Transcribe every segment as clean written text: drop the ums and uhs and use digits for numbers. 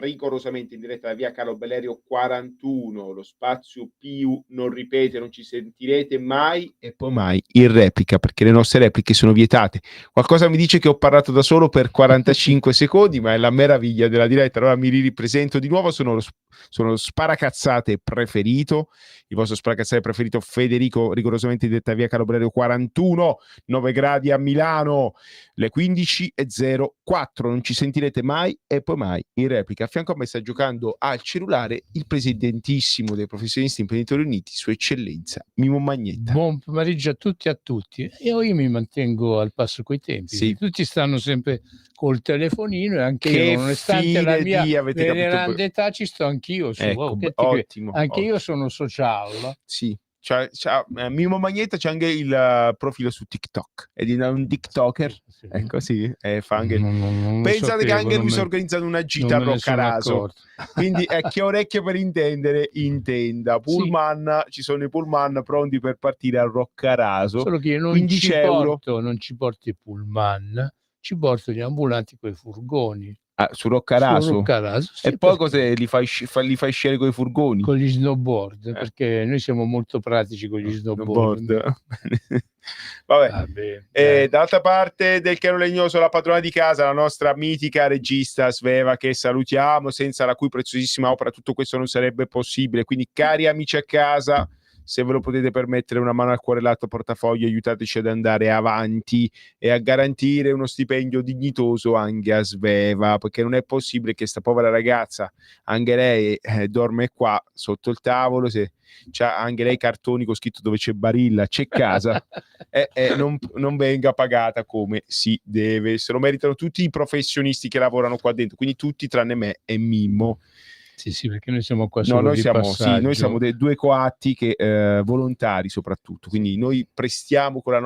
rigorosamente in diretta da via Carlo Bellerio 41, lo spazio più non ripete, non ci sentirete mai e poi mai in replica, perché le nostre repliche sono vietate. Qualcosa mi dice che ho parlato da solo per 45 secondi, ma è la meraviglia della diretta. Allora mi ripresento di nuovo, sono lo sparacazzate preferito, il vostro sparacazzate preferito Federico, rigorosamente in diretta via Carlo Bellerio 41, 9 gradi a Milano, le 15:04, non ci sentirete mai e poi mai in replica. A fianco a me sta giocando al cellulare il presidentissimo dei professionisti imprenditori uniti, sua eccellenza Mimo Magnetta. Buon pomeriggio a tutti e a tutti. Io mi mantengo al passo coi tempi. Sì. Tutti stanno sempre col telefonino e anche che io, nonostante la mia avete veneranda età, ci sto anch'io. Ecco, ottimo. Anche ottimo. io sono social. Sì. Mimo Magnetta c'è anche il profilo su TikTok ed è un TikToker, Sì. ecco, sì, fa anche Non pensate sapevo, che anche lui non sta me- organizzando una gita a non me ne sono Roccaraso, accorto. quindi chi ha orecchie per intendere intenda. Pullman, ci sono i pullman pronti per partire a Roccaraso, Solo che io non 15 euro non ci porto i pullman, ci porto gli ambulanti con i furgoni. su Roccaraso. Su Roccaraso, sì, e poi perché- cosa li fai scegliere con i furgoni? con gli snowboard, perché noi siamo molto pratici con gli snowboard. Vabbè. Vabbè, D'altra parte del Chiaro Legnoso, la padrona di casa, la nostra mitica regista Sveva, che salutiamo, senza la cui preziosissima opera tutto questo non sarebbe possibile. Quindi, cari amici a casa, se ve lo potete permettere, una mano al cuore, l'altro portafoglio, aiutateci ad andare avanti e a garantire uno stipendio dignitoso anche a Sveva, perché non è possibile che sta povera ragazza, anche lei dorme qua sotto il tavolo, se c'ha anche lei cartoni con scritto dove c'è Barilla, c'è casa, non venga pagata come si deve. Se lo meritano tutti i professionisti che lavorano qua dentro, quindi tutti tranne me e Mimmo. Sì, perché noi siamo qua solo noi di passaggio. noi siamo dei due coatti che volontari soprattutto, quindi noi prestiamo con le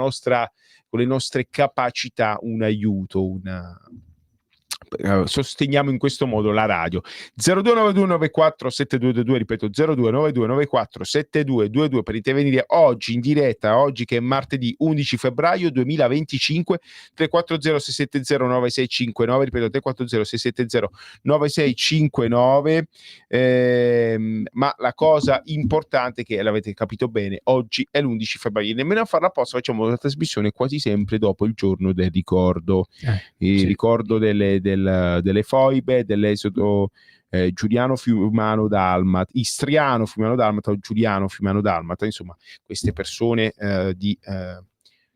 nostre capacità un aiuto, sosteniamo in questo modo la radio. 0292947222, ripeto 0292947222 per intervenire oggi in diretta, oggi che è martedì 11 febbraio 2025, 340 670 9659, ripeto 340 670 9659. Ma la cosa importante, che l'avete capito bene, oggi è l'11 febbraio, nemmeno a farla apposta facciamo la trasmissione quasi sempre dopo il giorno del ricordo, il ricordo delle foibe, dell'esodo Giuliano Fiumano Dalmata, Istriano Fiumano Dalmata o Giuliano Fiumano Dalmata, insomma queste persone di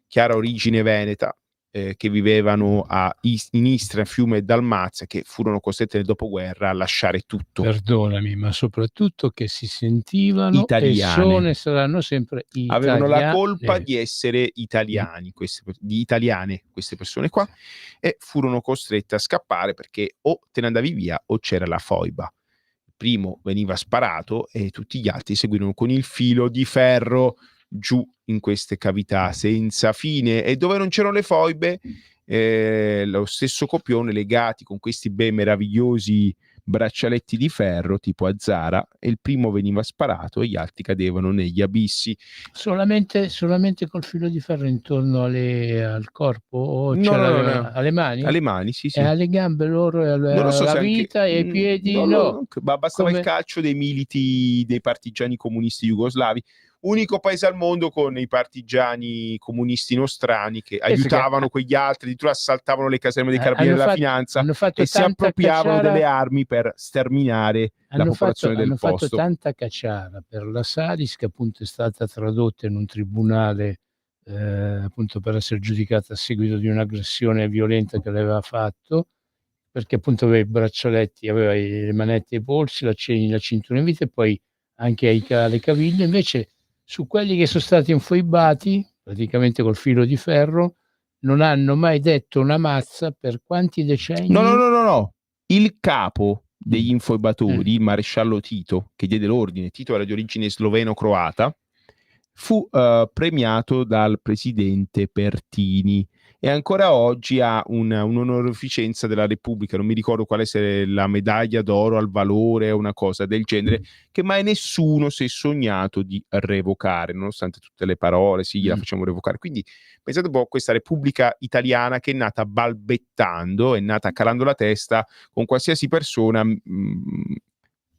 chiara origine veneta che vivevano in Istria, Fiume e Dalmazia, che furono costrette nel dopoguerra a lasciare tutto. Perdonami, ma soprattutto che si sentivano italiane. E saranno sempre italiane. Avevano la colpa di essere italiani, italiane queste persone qua, e furono costrette a scappare perché o te ne andavi via o c'era la foiba. Il primo veniva sparato e tutti gli altri seguirono con il filo di ferro giù in queste cavità senza fine, e dove non c'erano le foibe lo stesso copione, legati con questi bei meravigliosi braccialetti di ferro tipo a Zara, e il primo veniva sparato e gli altri cadevano negli abissi. Solamente col filo di ferro intorno al corpo, o No, alle mani? alle mani, sì. E alle gambe loro, e non lo so alla se vita anche, e ai piedi? ma bastava Come? il calcio dei militi dei partigiani comunisti jugoslavi, unico paese al mondo con i partigiani comunisti nostrani che aiutavano quegli altri, addirittura assaltavano le caserme dei carabinieri della finanza e si appropriavano delle armi per sterminare la popolazione del posto. Hanno fatto tanta cacciara per la Salis, che appunto è stata tradotta in un tribunale appunto per essere giudicata a seguito di un'aggressione violenta che l'aveva fatto, perché appunto aveva i braccialetti, aveva le manette ai polsi, la cintura in vita e poi anche alle caviglie. Invece su quelli che sono stati infoibati praticamente col filo di ferro non hanno mai detto una mazza per quanti decenni? No. Il capo degli infoibatori, il maresciallo Tito, che diede l'ordine, Tito era di origine sloveno-croata, fu premiato dal presidente Pertini e ancora oggi ha un'onorificenza della Repubblica, non mi ricordo quale sia la medaglia d'oro al valore o una cosa del genere, che mai nessuno si è sognato di revocare, nonostante tutte le parole, sì, gliela facciamo revocare. Quindi pensate un po' a questa Repubblica Italiana che è nata balbettando, è nata calando la testa con qualsiasi persona,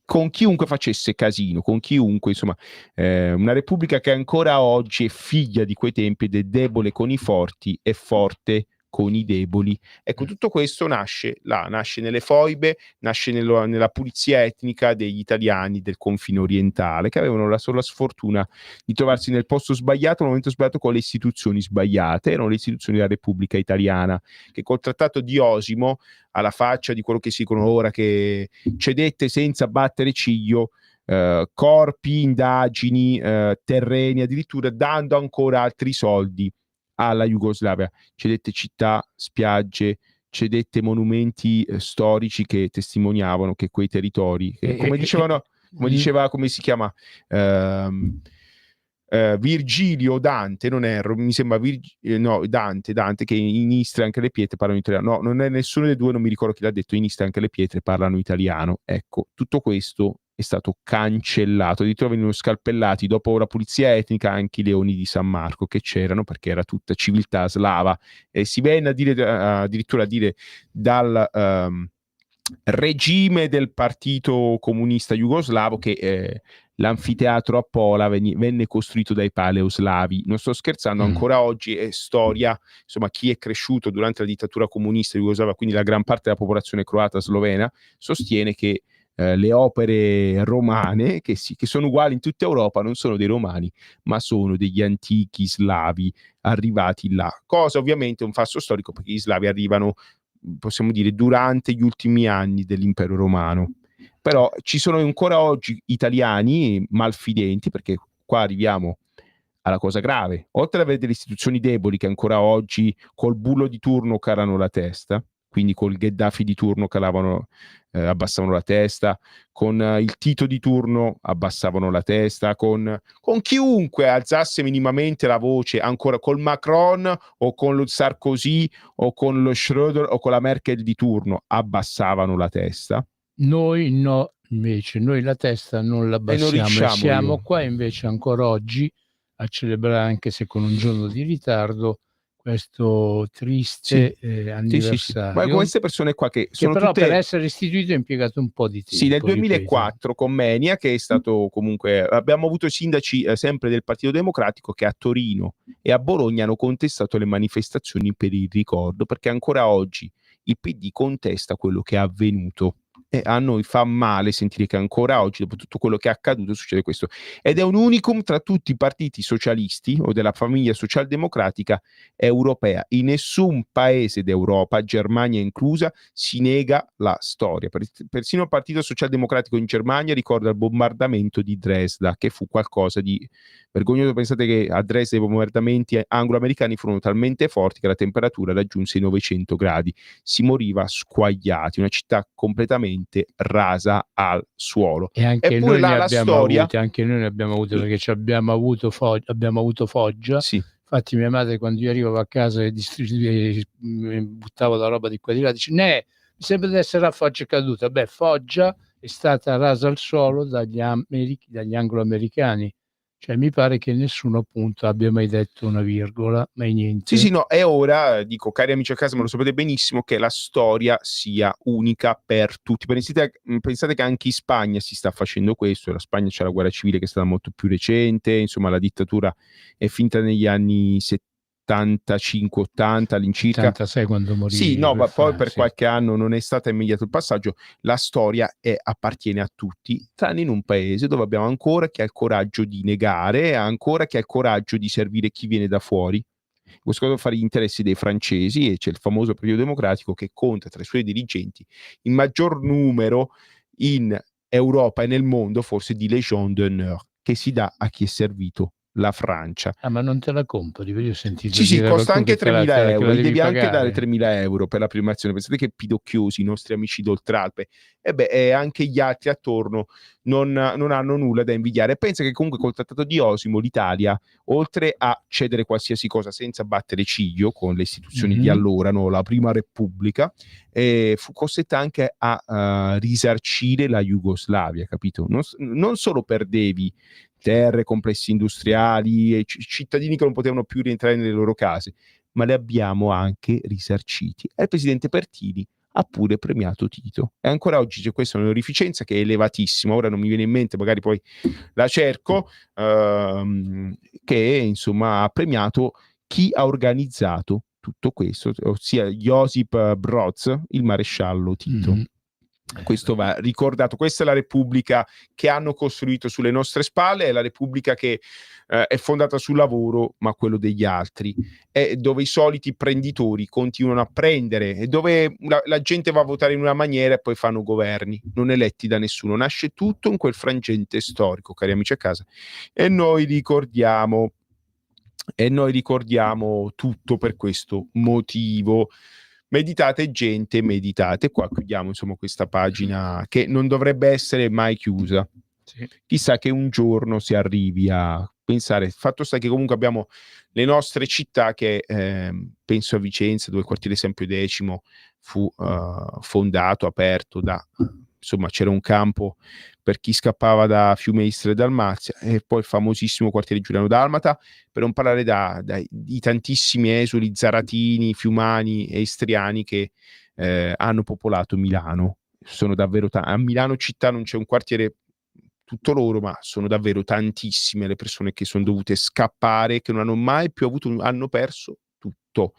con chiunque facesse casino, con chiunque, insomma, una Repubblica che ancora oggi è figlia di quei tempi ed è debole con i forti e forte con i deboli. Ecco, tutto questo nasce là, nasce nelle foibe, nasce nella pulizia etnica degli italiani del confine orientale, che avevano la sola sfortuna di trovarsi nel posto sbagliato, al momento sbagliato, con le istituzioni sbagliate. Erano le istituzioni della Repubblica Italiana, che col trattato di Osimo, alla faccia di quello che si dicono ora, che cedette senza battere ciglio, corpi, indagini, terreni, addirittura dando ancora altri soldi alla Jugoslavia. Cedette città, spiagge, cedette monumenti storici che testimoniavano che quei territori, come dicevano, come diceva, come si chiama? Virgilio, Dante, non erro, mi sembra no, Dante, che in Istria anche le pietre parlano italiano. No, non è nessuno dei due, non mi ricordo chi l'ha detto. In Istria anche le pietre parlano italiano. Ecco, tutto questo è stato cancellato. Addirittura venivano scalpellati dopo la pulizia etnica anche i leoni di San Marco che c'erano, perché era tutta civiltà slava. E si venne a dire, addirittura a dire dal regime del Partito Comunista Jugoslavo che l'anfiteatro a Pola venne costruito dai paleoslavi. Non sto scherzando, ancora oggi è storia, insomma, chi è cresciuto durante la dittatura comunista jugoslava, quindi la gran parte della popolazione croata slovena, sostiene che le opere romane, che sono uguali in tutta Europa, non sono dei romani, ma sono degli antichi slavi arrivati là. Cosa ovviamente un falso storico, perché gli slavi arrivano, possiamo dire, durante gli ultimi anni dell'impero romano. Però ci sono ancora oggi italiani malfidenti, perché qua arriviamo alla cosa grave. Oltre ad avere delle istituzioni deboli che ancora oggi col bullo di turno calano la testa, quindi col Gheddafi di turno abbassavano la testa, con il Tito di turno abbassavano la testa, con chiunque alzasse minimamente la voce, ancora col Macron o con lo Sarkozy o con lo Schröder o con la Merkel di turno abbassavano la testa. Noi no, invece, noi la testa non la abbassiamo e siamo qua invece ancora oggi a celebrare, anche se con un giorno di ritardo, questo triste anniversario. Ma queste persone qua che sono però tutte... per essere istituito è impiegato un po' di tempo. Sì, nel 2004 con Menia, che è stato comunque... Abbiamo avuto sindaci sempre del Partito Democratico che a Torino e a Bologna hanno contestato le manifestazioni per il ricordo, perché ancora oggi il PD contesta quello che è avvenuto. E a noi fa male sentire che ancora oggi, dopo tutto quello che è accaduto, succede questo. Ed è un unicum tra tutti i partiti socialisti o della famiglia socialdemocratica europea. In nessun paese d'Europa, Germania inclusa, si nega la storia. Persino il Partito Socialdemocratico in Germania ricorda il bombardamento di Dresda, che fu qualcosa di vergognoso. Pensate che a Dresda i bombardamenti anglo-americani furono talmente forti che la temperatura raggiunse i 900 gradi. Si moriva squagliati, una città completamente rasa al suolo. E anche Eppure noi ne la abbiamo storia... avute, anche noi ne abbiamo avute, perché abbiamo avuto Foggia. Sì. Infatti mia madre, quando io arrivavo a casa e buttavo la roba di qua di là, dice: mi sembra di essere a Foggia caduta. Beh, Foggia è stata rasa al suolo dagli anglo-americani. Cioè, mi pare che nessuno appunto abbia mai detto una virgola, mai niente. Sì, no, è ora, dico, cari amici a casa, ma lo sapete benissimo, che la storia sia unica per tutti. Pensate che anche in Spagna si sta facendo questo. La Spagna c'è la guerra civile che è stata molto più recente, insomma la dittatura è finita negli anni 75-80 all'incirca. 86 quando morì. Sì, no, ma poi per qualche anno non è stato immediato il passaggio. La storia appartiene a tutti, tranne in un paese dove abbiamo ancora chi ha il coraggio di negare, ancora chi ha il coraggio di servire chi viene da fuori. Questo cosa fare gli interessi dei francesi, e c'è il famoso Partito Democratico che conta tra i suoi dirigenti il maggior numero in Europa e nel mondo forse di Légion d'honneur, che si dà a chi è servito la Francia. Ah, ma non te la compri? Io ho sentito Sì, dire a costa qualcuno anche che te la 3.000 euro, gli devi devi anche dare pagare. 3.000 euro per la prenotazione. Pensate che pidocchiosi i nostri amici d'Oltralpe. E anche gli altri attorno non hanno nulla da invidiare. Pensa che comunque col Trattato di Osimo l'Italia, oltre a cedere qualsiasi cosa senza battere ciglio con le istituzioni di allora, no, la Prima Repubblica, fu costretta anche a risarcire la Jugoslavia, capito? Non solo perdevi terre, complessi industriali e cittadini che non potevano più rientrare nelle loro case, ma li abbiamo anche risarciti. E il presidente Pertini ha pure premiato Tito. E ancora oggi c'è questa onorificenza che è elevatissima. Ora non mi viene in mente, magari poi la cerco, che insomma ha premiato chi ha organizzato tutto questo, ossia Josip Broz, il maresciallo Tito. Questo va ricordato. Questa è la Repubblica che hanno costruito sulle nostre spalle, è la Repubblica che è fondata sul lavoro, ma quello degli altri, è dove i soliti prenditori continuano a prendere e dove la gente va a votare in una maniera e poi fanno governi non eletti da nessuno. Nasce tutto in quel frangente storico, cari amici a casa, e noi ricordiamo tutto per questo motivo. Meditate gente, meditate. Qua chiudiamo insomma questa pagina che non dovrebbe essere mai chiusa. Sì. Chissà che un giorno si arrivi a pensare. Fatto sta che comunque abbiamo le nostre città che penso a Vicenza, dove il quartiere Esempio X fu fondato, aperto da, insomma, c'era un campo per chi scappava da Fiume Istra e Dalmazia, e poi il famosissimo quartiere Giuliano Dalmata, per non parlare di tantissimi esuli zaratini, fiumani e istriani che hanno popolato Milano. Sono davvero a Milano città non c'è un quartiere tutto loro, ma sono davvero tantissime le persone che sono dovute scappare, che non hanno mai più avuto, hanno perso tutto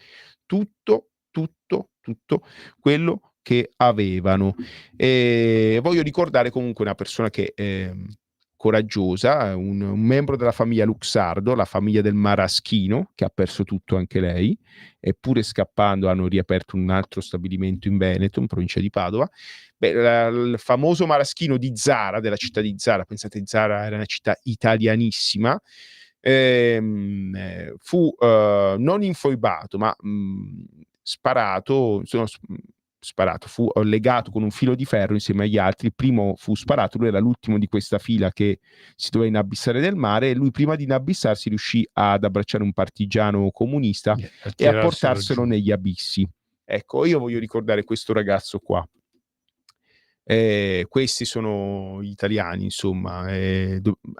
quello che avevano. E voglio ricordare comunque una persona che è coraggiosa, un membro della famiglia Luxardo, la famiglia del Maraschino, che ha perso tutto anche lei, eppure scappando hanno riaperto un altro stabilimento in Veneto, in provincia di Padova. Il famoso Maraschino di Zara, della città di Zara, pensate, Zara era una città italianissima, fu non infoibato, ma sparato, fu legato con un filo di ferro insieme agli altri. Il primo fu sparato, lui era l'ultimo di questa fila che si doveva inabissare nel mare, e lui prima di inabissarsi riuscì ad abbracciare un partigiano comunista e a portarselo negli abissi. Ecco, io voglio ricordare questo ragazzo qua. Questi sono gli italiani, insomma,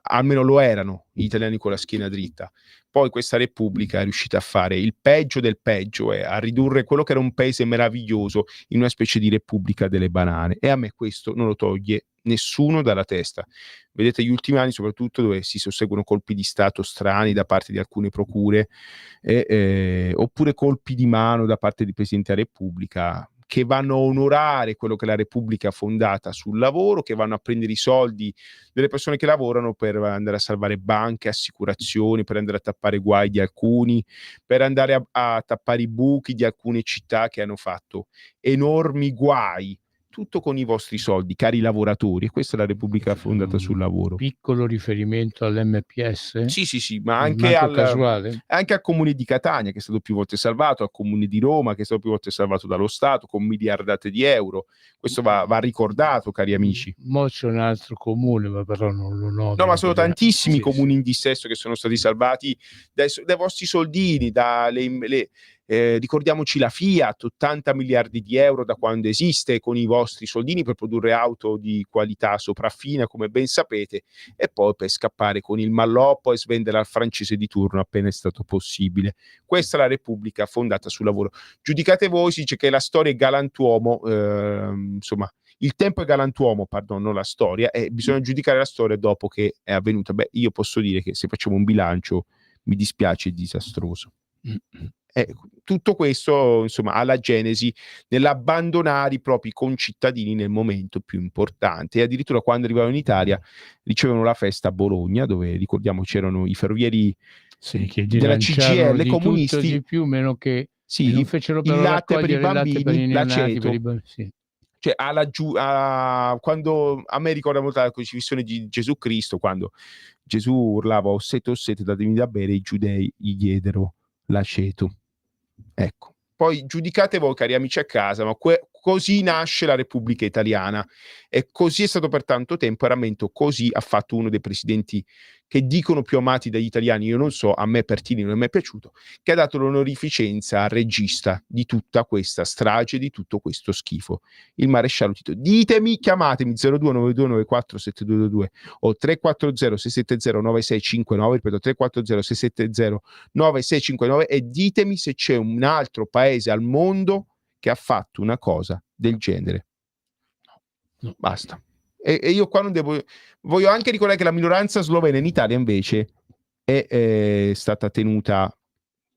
almeno lo erano gli italiani con la schiena dritta. Poi questa Repubblica è riuscita a fare il peggio del peggio, a ridurre quello che era un paese meraviglioso in una specie di Repubblica delle banane, e a me questo non lo toglie nessuno dalla testa. Vedete gli ultimi anni, soprattutto, dove si susseguono colpi di stato strani da parte di alcune procure, oppure colpi di mano da parte di Presidente della Repubblica, che vanno a onorare quello che la Repubblica ha fondata sul lavoro, che vanno a prendere i soldi delle persone che lavorano per andare a salvare banche, assicurazioni, per andare a tappare guai di alcuni, per andare a tappare i buchi di alcune città che hanno fatto enormi guai. Tutto con i vostri soldi, cari lavoratori. Questa è la Repubblica fondata sul lavoro. Piccolo riferimento all'MPS? Sì, ma anche al comune di Catania, che è stato più volte salvato, al comune di Roma, che è stato più volte salvato dallo Stato con miliardate di euro. Questo va ricordato, cari amici. Mo c'è un altro comune, ma però non lo nomino. No, ma sono tantissimi comuni in dissesto che sono stati salvati dai vostri soldini, ricordiamoci la Fiat, 80 miliardi di euro da quando esiste, con i vostri soldini, per produrre auto di qualità sopraffina, come ben sapete, e poi per scappare con il malloppo e svendere al francese di turno appena è stato possibile. Questa è la Repubblica fondata sul lavoro. Giudicate voi, si dice che la storia è galantuomo, insomma, il tempo è galantuomo, non la storia, e bisogna giudicare la storia dopo che è avvenuta. Beh, io posso dire che se facciamo un bilancio, mi dispiace, è disastroso. Tutto questo, insomma, ha la genesi nell'abbandonare i propri concittadini nel momento più importante, e addirittura quando arrivavano in Italia ricevevano la festa a Bologna, dove, ricordiamo, c'erano i ferrovieri della CGIL comunisti, tutto di più, meno che sì, non fecero il latte per i raccogliere il latte per bambini, i neonati, l'aceto. cioè quando a me ricorda molto la crocifissione di Gesù Cristo, quando Gesù urlava ossete, datemi da bere, i giudei gli diedero l'aceto. Ecco, poi giudicate voi, cari amici a casa, ma così nasce la Repubblica Italiana e così è stato per tanto tempo. Rammento, così ha fatto uno dei presidenti che dicono più amati dagli italiani, io non so, a me Pertini non è mai piaciuto, che ha dato l'onorificenza al regista di tutta questa strage, di tutto questo schifo, il maresciallo Tito. Ditemi, chiamatemi 0292947222 o 340 670 9659, ripeto 340 670 9659, e ditemi se c'è un altro paese al mondo che ha fatto una cosa del genere. No, basta. E io qua non devo... Voglio anche ricordare che la minoranza slovena in Italia invece è stata tenuta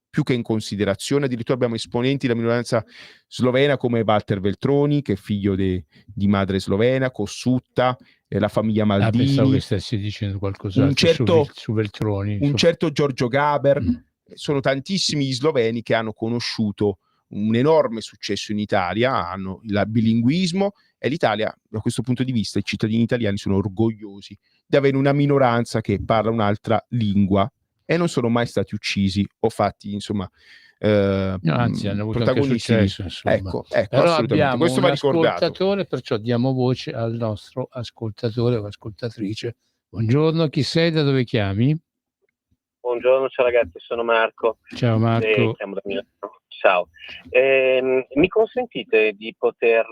più che in considerazione. Addirittura abbiamo esponenti della minoranza slovena come Walter Veltroni, che è figlio di madre slovena, Cossutta, la famiglia Maldini. Pensavo che stessi dicendo qualcos'altro su Veltroni. Un certo Giorgio Gaber. Sono tantissimi gli sloveni che hanno conosciuto un enorme successo in Italia, hanno il bilinguismo, e l'Italia, da questo punto di vista, i cittadini italiani sono orgogliosi di avere una minoranza che parla un'altra lingua e non sono mai stati uccisi o fatti, insomma, anzi hanno avuto anche successo, insomma. Ecco, però assolutamente. Abbiamo questo va ricordato. Ascoltatore, perciò diamo voce al nostro ascoltatore o ascoltatrice. Buongiorno, chi sei, da dove chiami? Buongiorno, ciao ragazzi, sono Marco. Ciao Marco. Chiamo da Milano. Ciao. Mi consentite di poter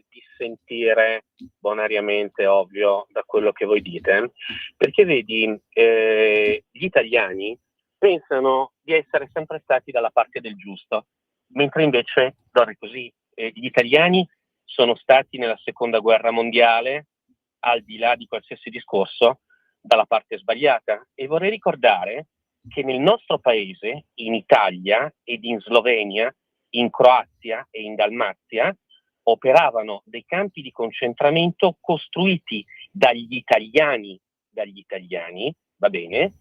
dissentire bonariamente, ovvio, da quello che voi dite? Perché vedi, gli italiani pensano di essere sempre stati dalla parte del giusto, mentre invece non è così. Gli italiani sono stati nella seconda guerra mondiale, al di là di qualsiasi discorso, dalla parte sbagliata. E vorrei ricordare che nel nostro paese, in Italia ed in Slovenia, in Croazia e in Dalmazia, operavano dei campi di concentramento costruiti dagli italiani, va bene,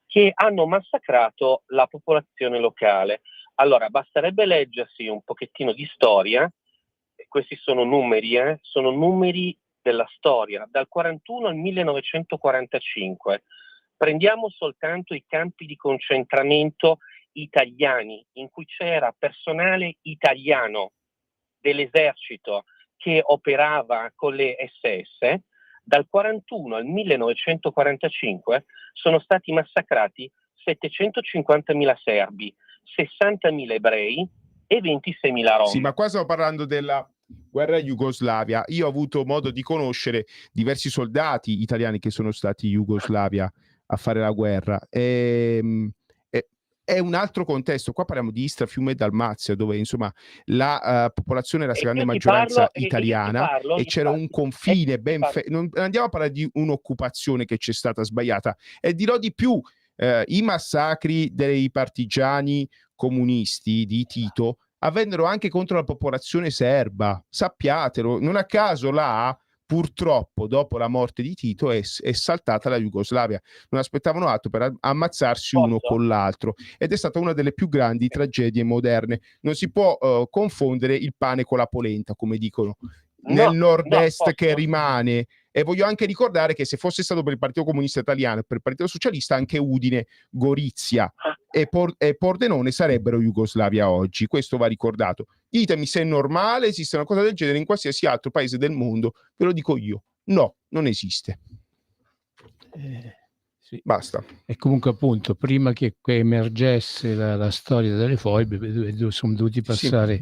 che hanno massacrato la popolazione locale. Allora, basterebbe leggersi un pochettino di storia, questi sono numeri della storia, dal 41 al 1945. Prendiamo soltanto i campi di concentramento italiani, in cui c'era personale italiano dell'esercito che operava con le SS. Dal 41 al 1945 sono stati massacrati 750.000 serbi, 60.000 ebrei e 26.000 rom. Sì, ma qua stiamo parlando della guerra Jugoslavia. Io ho avuto modo di conoscere diversi soldati italiani che sono stati in Jugoslavia a fare la guerra. È un altro contesto. Qua parliamo di Istra, Fiume e Dalmazia, dove insomma la popolazione era grande maggioranza italiana e c'era un confine non andiamo a parlare di un'occupazione che c'è stata sbagliata, e dirò di più. I massacri dei partigiani comunisti di Tito avvennero anche contro la popolazione serba, sappiatelo. Non a caso là, purtroppo, dopo la morte di Tito è saltata la Jugoslavia. Non aspettavano altro per ammazzarsi uno con l'altro, ed è stata una delle più grandi tragedie moderne. Non si può confondere il pane con la polenta, come dicono nel nord-est, che rimane. E voglio anche ricordare che se fosse stato per il Partito Comunista Italiano e per il Partito Socialista, anche Udine, Gorizia e Pordenone sarebbero Jugoslavia oggi. Questo va ricordato. Ditemi se è normale, esiste una cosa del genere in qualsiasi altro paese del mondo. Ve lo dico io. No, non esiste. Sì. Basta. E comunque, appunto, prima che emergesse la storia delle foibe, sono dovuti passare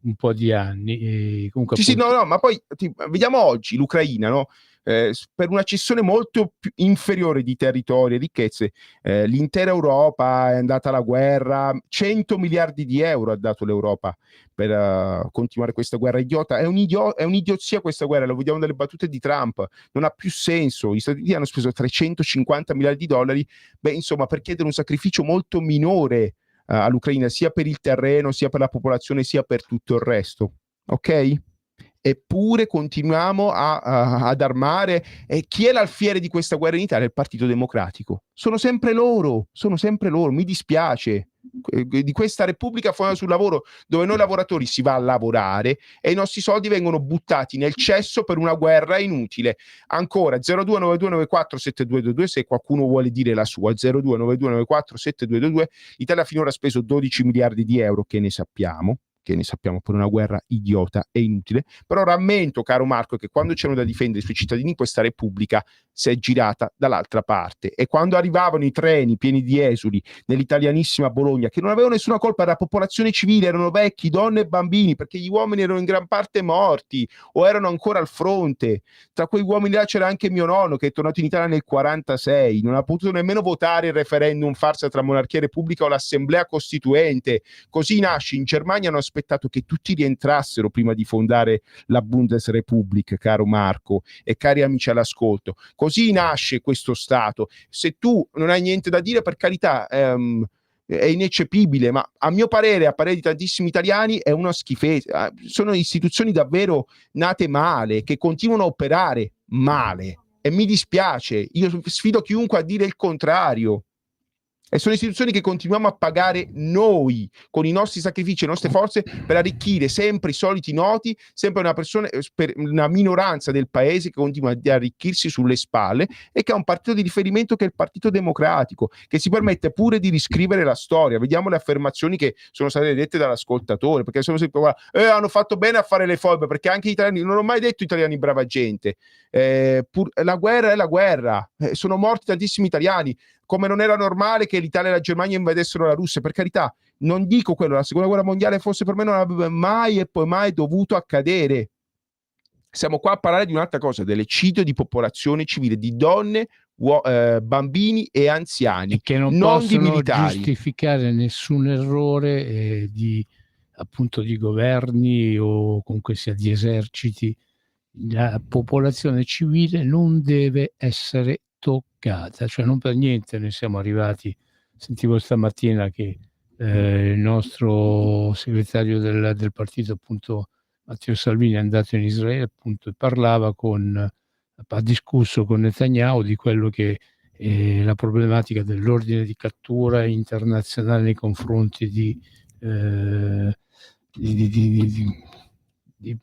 un po' di anni. E comunque, no, ma poi vediamo oggi l'Ucraina, no? Per una cessione molto più inferiore di territori e ricchezze, l'intera Europa è andata alla guerra. 100 miliardi di euro ha dato l'Europa per continuare questa guerra idiota. È un'idiozia questa guerra, lo vediamo dalle battute di Trump, non ha più senso. Gli Stati Uniti hanno speso 350 miliardi di dollari, insomma, per chiedere un sacrificio molto minore all'Ucraina, sia per il terreno, sia per la popolazione, sia per tutto il resto. Ok? Eppure continuiamo ad armare. E chi è l'alfiere di questa guerra in Italia? Il Partito Democratico. Sono sempre loro, mi dispiace. di questa Repubblica fondata sul lavoro, dove noi lavoratori si va a lavorare e i nostri soldi vengono buttati nel cesso per una guerra inutile. Ancora 0292947222 se qualcuno vuole dire la sua, 0292947222. L'Italia finora ha speso 12 miliardi di euro, che ne sappiamo per una guerra idiota e inutile, però rammento, caro Marco, che quando c'erano da difendere i suoi cittadini, questa Repubblica si è girata dall'altra parte, e quando arrivavano i treni pieni di esuli nell'italianissima Bologna, che non avevano nessuna colpa, era popolazione civile, erano vecchi, donne e bambini, perché gli uomini erano in gran parte morti o erano ancora al fronte. Tra quei uomini là c'era anche mio nonno, che è tornato in Italia nel 46, non ha potuto nemmeno votare il referendum farsa tra monarchia e repubblica o l'assemblea costituente. Così nasce. In Germania hanno aspettato che tutti rientrassero prima di fondare la Bundesrepublik, caro Marco e cari amici all'ascolto. Così nasce questo Stato. Se tu non hai niente da dire, per carità, è ineccepibile, ma a mio parere, a parere di tantissimi italiani, è una schifezza. Sono istituzioni davvero nate male, che continuano a operare male, e mi dispiace. Io sfido chiunque a dire il contrario. E sono istituzioni che continuiamo a pagare noi, con i nostri sacrifici e le nostre forze, per arricchire sempre i soliti noti, sempre una minoranza del paese che continua ad arricchirsi sulle spalle, e che ha un partito di riferimento che è il Partito Democratico, che si permette pure di riscrivere la storia. Vediamo le affermazioni che sono state dette dall'ascoltatore, perché sono sempre hanno fatto bene a fare le foibe, perché anche gli italiani, non ho mai detto italiani brava gente, la guerra è la guerra, sono morti tantissimi italiani, come non era normale che l'Italia e la Germania invadessero la Russia. Per carità, non dico quello, la seconda guerra mondiale forse per me non avrebbe mai e poi mai dovuto accadere. Siamo qua a parlare di un'altra cosa, dell'eccidio di popolazione civile, di donne, bambini e anziani, e che non di possono militari. giustificare nessun errore di governi o comunque sia di eserciti. La popolazione civile non deve essere toccata, cioè non per niente noi siamo arrivati. Sentivo stamattina che il nostro segretario del partito, appunto Matteo Salvini, è andato in Israele, appunto, e ha discusso con Netanyahu di quello che è la problematica dell'ordine di cattura internazionale nei confronti di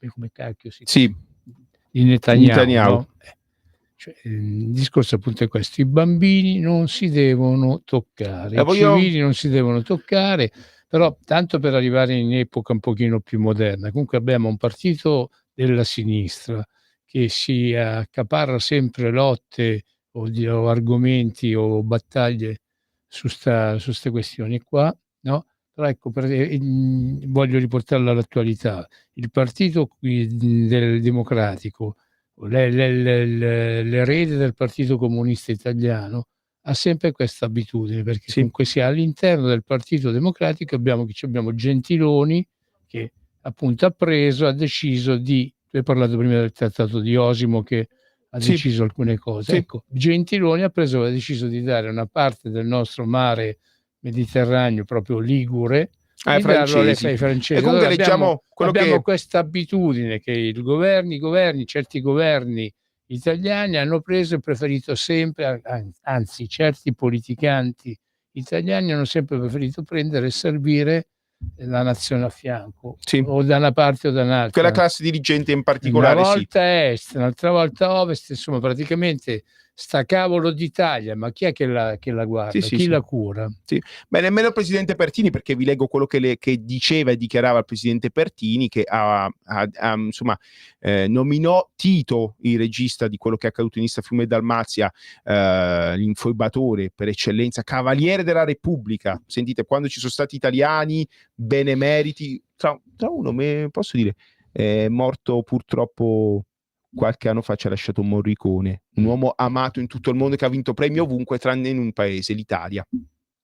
come cacchio si chiama? Sì, di Netanyahu. No? Cioè, il discorso appunto è questo: i bambini non si devono toccare, i civili non si devono toccare, però tanto per arrivare in epoca un pochino più moderna. Comunque abbiamo un partito della sinistra che si accaparra sempre lotte o argomenti o battaglie su queste questioni qua, no? Però ecco, voglio riportarla all'attualità. Il partito del democratico, l'erede del Partito Comunista Italiano, ha sempre questa abitudine, perché comunque sia all'interno del Partito Democratico abbiamo Gentiloni, che appunto ha deciso di, tu hai parlato prima del trattato di Osimo che ha deciso alcune cose, ecco, Gentiloni ha deciso di dare una parte del nostro mare Mediterraneo, proprio ligure, ai francesi. E comunque leggiamo abbiamo questa abitudine che certi governi italiani hanno preso e preferito sempre, anzi certi politicanti italiani hanno sempre preferito prendere e servire la nazione a fianco, o da una parte o da un'altra. Quella classe dirigente in particolare. Una volta est, un'altra volta ovest, insomma praticamente sta cavolo d'Italia, ma chi è che la guarda? Chi la cura? Beh, nemmeno il presidente Pertini, perché vi leggo quello che diceva e dichiarava il presidente Pertini, che insomma nominò Tito, il regista di quello che è accaduto in Istra Fiume e Dalmazia, l'infoibatore per eccellenza, cavaliere della Repubblica. Sentite, quando ci sono stati italiani benemeriti, tra uno, posso dire, è morto purtroppo qualche anno fa, ci ha lasciato Morricone, un uomo amato in tutto il mondo che ha vinto premi ovunque tranne in un paese, l'Italia.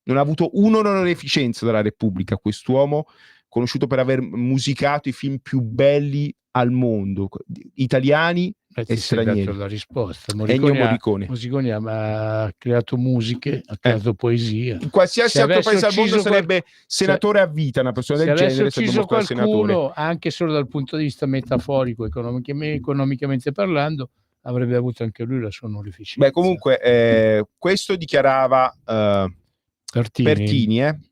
Non ha avuto un'onorificenza dalla Repubblica quest'uomo, conosciuto per aver musicato i film più belli al mondo, italiani e stranieri. Dato la risposta. Morricone ha creato musiche, ha creato poesia. In qualsiasi altro paese al mondo sarebbe senatore a vita, una persona del genere. Se avesse ucciso qualcuno, anche solo dal punto di vista metaforico, economicamente parlando, avrebbe avuto anche lui la sua onorificenza. Beh, comunque questo dichiarava Pertini,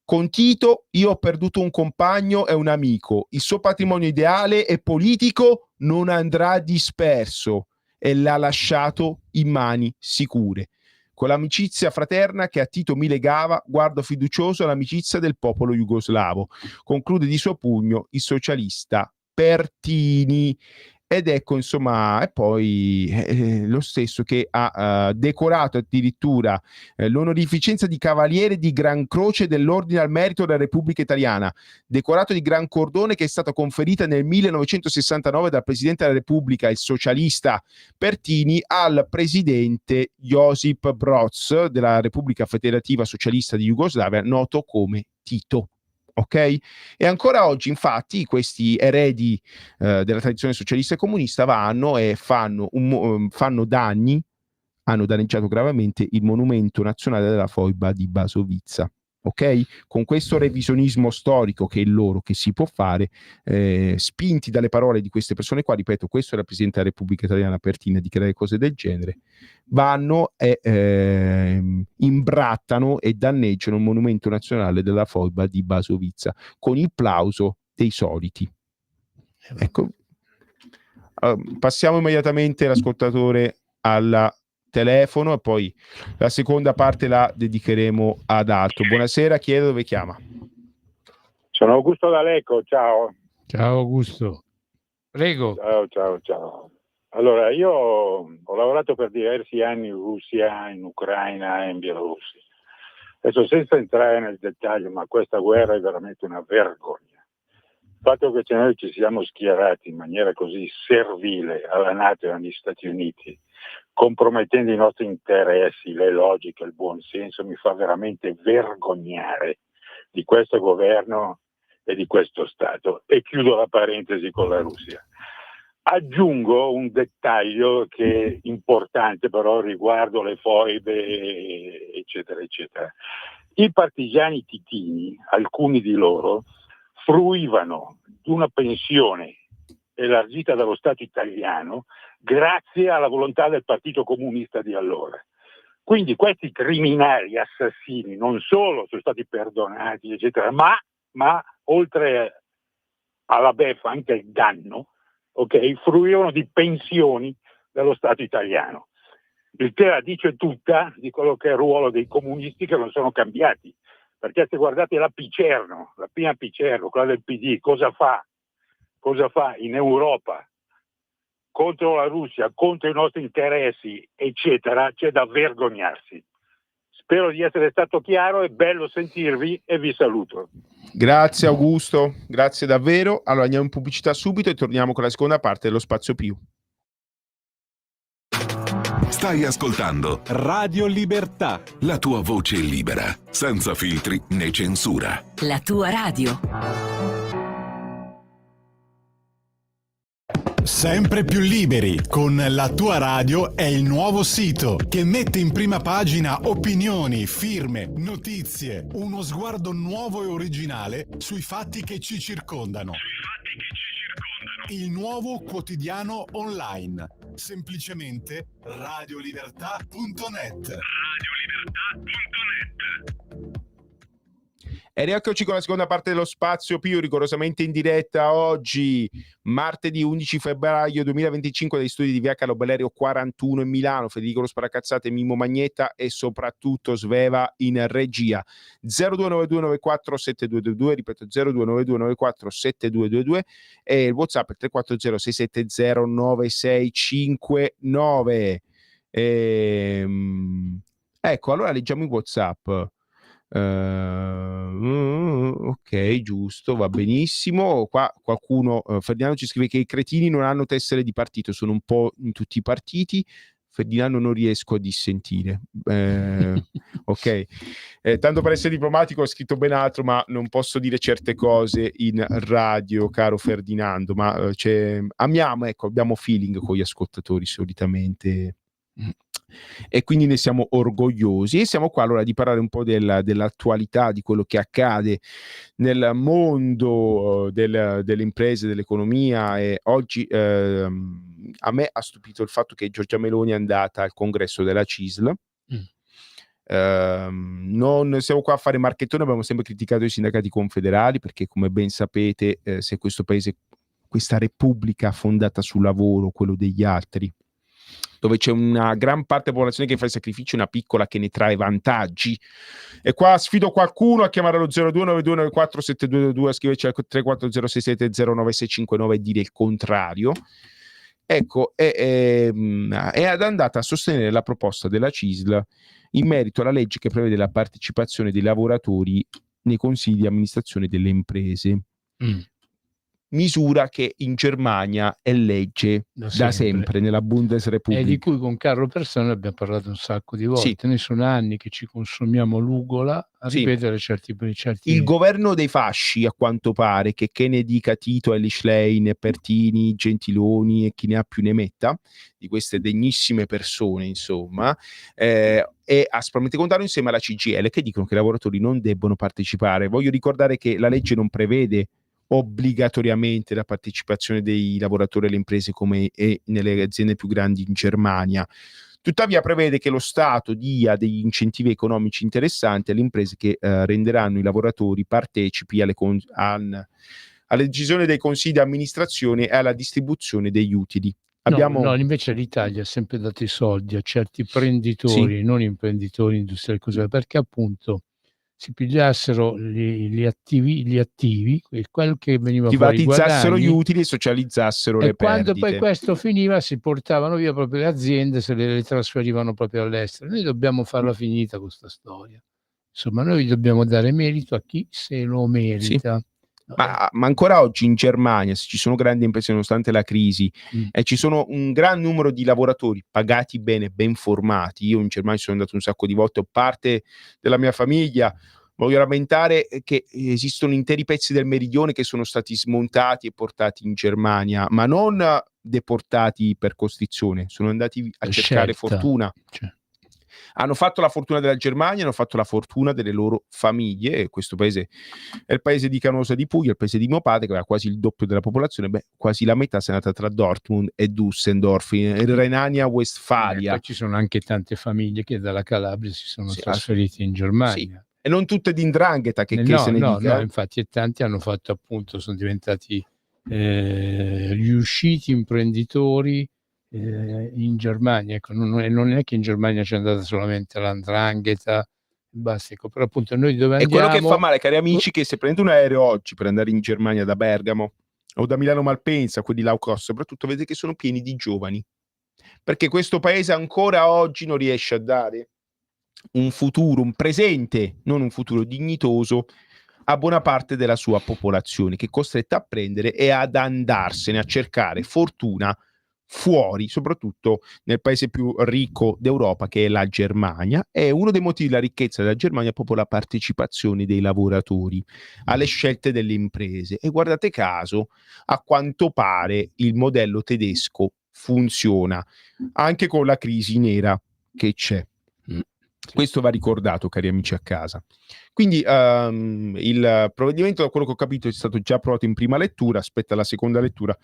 Con Tito io ho perduto un compagno e un amico. Il suo patrimonio ideale e politico non andrà disperso e l'ha lasciato in mani sicure. Con l'amicizia fraterna che a Tito mi legava, guardo fiducioso all'amicizia del popolo jugoslavo. Conclude di suo pugno il socialista Pertini. Ed ecco, insomma, e poi lo stesso che ha decorato addirittura l'onorificenza di Cavaliere di Gran Croce dell'Ordine al Merito della Repubblica Italiana, decorato di Gran Cordone, che è stata conferita nel 1969 dal Presidente della Repubblica, il socialista Pertini, al Presidente Josip Broz della Repubblica Federativa Socialista di Jugoslavia, noto come Tito. Ok? E ancora oggi, infatti, questi eredi della tradizione socialista e comunista vanno e fanno danni, hanno danneggiato gravemente il monumento nazionale della foiba di Basovizza. Ok? Con questo revisionismo storico che è loro che si può fare, spinti dalle parole di queste persone qua, ripeto, questo è il Presidente della Repubblica Italiana Pertini, di creare cose del genere, vanno e imbrattano e danneggiano il monumento nazionale della foiba di Basovizza con il plauso dei soliti. Ecco, passiamo immediatamente l'ascoltatore al telefono e poi la seconda parte la dedicheremo ad altro. Buonasera, chi è, dove chiama? Sono Augusto D'Alecco, ciao. Ciao Augusto, prego. Ciao. Allora, io ho lavorato per diversi anni in Russia, in Ucraina e in Bielorussia. Adesso, senza entrare nel dettaglio, ma questa guerra è veramente una vergogna. Il fatto che noi ci siamo schierati in maniera così servile alla NATO e agli Stati Uniti, compromettendo i nostri interessi, le logiche, il buonsenso, mi fa veramente vergognare di questo governo e di questo Stato. E chiudo la parentesi con la Russia. Aggiungo un dettaglio che è importante però riguardo le foibe, eccetera, eccetera. I partigiani titini, alcuni di loro, fruivano di una pensione elargita dallo Stato italiano grazie alla volontà del Partito Comunista di allora. Quindi questi criminali assassini non solo sono stati perdonati, eccetera, ma oltre alla beffa anche il danno, ok, fruivano di pensioni dello Stato italiano. Il che la dice tutta di quello che è il ruolo dei comunisti, che non sono cambiati. Perché se guardate la Picerno, la prima Picerno, quella del PD, cosa fa in Europa contro la Russia, contro i nostri interessi, eccetera, c'è da vergognarsi. Spero di essere stato chiaro, è bello sentirvi e vi saluto. Grazie Augusto, grazie davvero. Allora andiamo in pubblicità subito e torniamo con la seconda parte dello Spazio Più. Stai ascoltando Radio Libertà, la tua voce libera, senza filtri né censura. La tua radio. sempre più liberi. Con La tua radio è il nuovo sito che mette in prima pagina opinioni, firme, notizie, uno sguardo nuovo e originale sui fatti che ci circondano. Il nuovo quotidiano online. Semplicemente radiolibertà.net. E rieccoci con la seconda parte dello Spazio Più, rigorosamente in diretta oggi, martedì 11 febbraio 2025, dagli studi di via Carlo Bellerio 41 in Milano. Federico Lo Sparacazzate, Mimmo Magnetta e soprattutto Sveva in regia. 0292947222, ripeto 0292947222, e il WhatsApp è 340 670 9659. Ecco, allora leggiamo i WhatsApp. Ok, giusto, va benissimo. Qua qualcuno, Ferdinando ci scrive che i cretini non hanno tessere di partito, sono un po' in tutti i partiti. Ferdinando non riesco a dissentire. Ok, tanto per essere diplomatico ho scritto ben altro, ma non posso dire certe cose in radio, caro Ferdinando, ma amiamo, ecco, abbiamo feeling con gli ascoltatori solitamente. E quindi ne siamo orgogliosi, e siamo qua allora di parlare un po' dell'attualità, di quello che accade nel mondo delle imprese, dell'economia. E oggi a me ha stupito il fatto che Giorgia Meloni è andata al congresso della CISL. Non siamo qua a fare marchettone, abbiamo sempre criticato i sindacati confederali perché, come ben sapete, se questo paese, questa repubblica fondata sul lavoro, quello degli altri, dove c'è una gran parte della popolazione che fa i sacrifici, una piccola che ne trae vantaggi. E qua sfido qualcuno a chiamare lo 0292947222, a scriverci al 340670969 e dire il contrario. Ecco, è andata a sostenere la proposta della CISL in merito alla legge che prevede la partecipazione dei lavoratori nei consigli di amministrazione delle imprese. Misura che in Germania è legge da sempre nella Bundesrepublik. E di cui con Carlo Persano abbiamo parlato un sacco di volte. Sì. Noi sono anni che ci consumiamo l'ugola a ripetere certi. Il governo dei fasci, a quanto pare, che ne dica Tito, Elly Schlein, Pertini, Gentiloni e chi ne ha più ne metta, di queste degnissime persone, insomma, è aspramente contrario insieme alla CGIL, che dicono che i lavoratori non debbono partecipare. Voglio ricordare che la legge non prevede obbligatoriamente la partecipazione dei lavoratori alle imprese come è nelle aziende più grandi in Germania. Tuttavia prevede che lo Stato dia degli incentivi economici interessanti alle imprese che renderanno i lavoratori partecipi alle decisioni dei consigli di amministrazione e alla distribuzione degli utili. No, invece l'Italia ha sempre dato i soldi a certi imprenditori, non imprenditori industriali, così, perché appunto si pigliassero gli attivi, quel che veniva fuori, privatizzassero gli utili e socializzassero le perdite. Quando poi questo finiva si portavano via proprio le aziende, se le trasferivano proprio all'estero. Noi dobbiamo farla finita questa storia. Insomma, noi dobbiamo dare merito a chi se lo merita. Sì. Ma ancora oggi in Germania, se ci sono grandi imprese nonostante la crisi, ci sono un gran numero di lavoratori pagati bene, ben formati. Io in Germania sono andato un sacco di volte, ho parte della mia famiglia. Voglio rammentare che esistono interi pezzi del meridione che sono stati smontati e portati in Germania, ma non deportati per costrizione, sono andati a cercare fortuna. Hanno fatto la fortuna della Germania, hanno fatto la fortuna delle loro famiglie, e questo paese è il paese di Canosa di Puglia, il paese di mio padre, che aveva quasi il doppio della popolazione, quasi la metà si è andata tra Dortmund e Düsseldorf, in Renania-Westfalia. Poi ci sono anche tante famiglie che dalla Calabria si sono trasferite in Germania. E non tutte di 'ndrangheta, che se ne dica. No, infatti, e tanti hanno fatto, appunto, sono diventati riusciti imprenditori in Germania. Ecco, non è che in Germania c'è andata solamente la 'ndrangheta, basta, ecco, però appunto noi dove andiamo... E quello che fa male, cari amici, che se prendete un aereo oggi per andare in Germania da Bergamo o da Milano Malpensa, quelli low cost, soprattutto vedete che sono pieni di giovani, perché questo paese ancora oggi non riesce a dare un futuro, un presente, non un futuro dignitoso a buona parte della sua popolazione, che è costretta a prendere e ad andarsene a cercare fortuna fuori, soprattutto nel paese più ricco d'Europa, che è la Germania. E uno dei motivi della ricchezza della Germania è proprio la partecipazione dei lavoratori alle scelte delle imprese. E guardate caso, a quanto pare il modello tedesco funziona anche con la crisi nera che c'è. Questo va ricordato, cari amici a casa. Quindi il provvedimento, da quello che ho capito, è stato già approvato in prima lettura, aspetta la seconda lettura